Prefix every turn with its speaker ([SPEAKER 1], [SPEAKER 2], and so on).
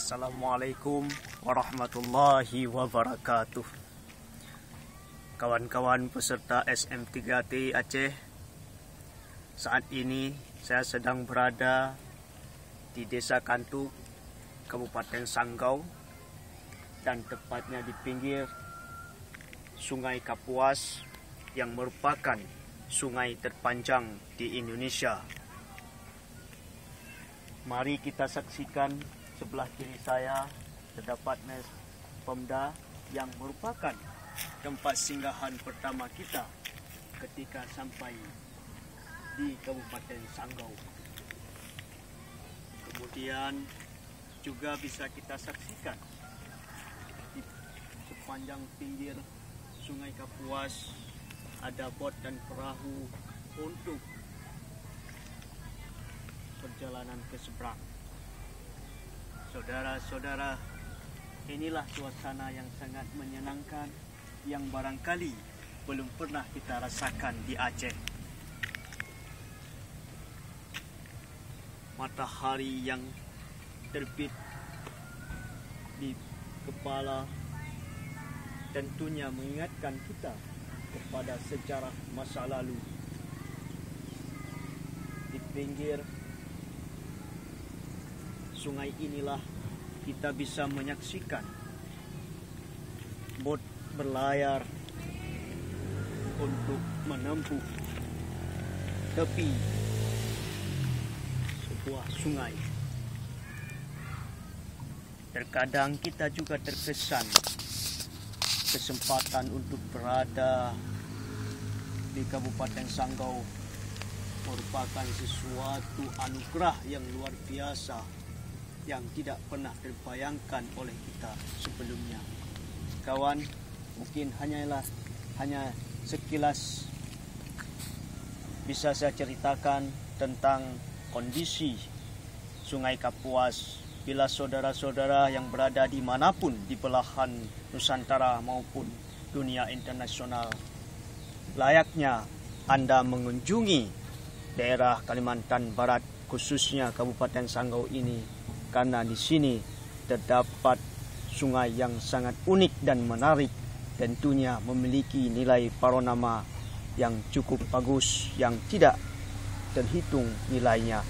[SPEAKER 1] Assalamualaikum warahmatullahi wabarakatuh. Kawan-kawan peserta SM3T Aceh, saat ini saya sedang berada di Desa Kantuk, Kabupaten Sanggau, dan tepatnya di pinggir Sungai Kapuas yang merupakan sungai terpanjang di Indonesia. Mari kita saksikan sebelah kiri saya terdapat Mes Pemda yang merupakan tempat singgahan pertama kita ketika sampai di Kabupaten Sanggau. Kemudian juga bisa kita saksikan di sepanjang pinggir Sungai Kapuas ada bot dan perahu untuk perjalanan ke seberang. Saudara-saudara, inilah suasana yang sangat menyenangkan yang barangkali belum pernah kita rasakan di Aceh. Matahari yang terbit di kepala tentunya mengingatkan kita kepada sejarah masa lalu. Di pinggir sungai inilah kita bisa menyaksikan bot berlayar untuk menempuh tepi sebuah sungai. Terkadang kita juga terkesan kesempatan untuk berada di Kabupaten Sanggau merupakan sesuatu anugerah yang luar biasa yang tidak pernah terbayangkan oleh kita sebelumnya. Kawan, mungkin hanya sekilas bisa saya ceritakan tentang kondisi Sungai Kapuas. Bila saudara-saudara yang berada di manapun di belahan Nusantara maupun dunia internasional, layaknya Anda mengunjungi daerah Kalimantan Barat, khususnya Kabupaten Sanggau ini, karena di sini terdapat sungai yang sangat unik dan menarik, tentunya memiliki nilai panorama yang cukup bagus yang tidak terhitung nilainya.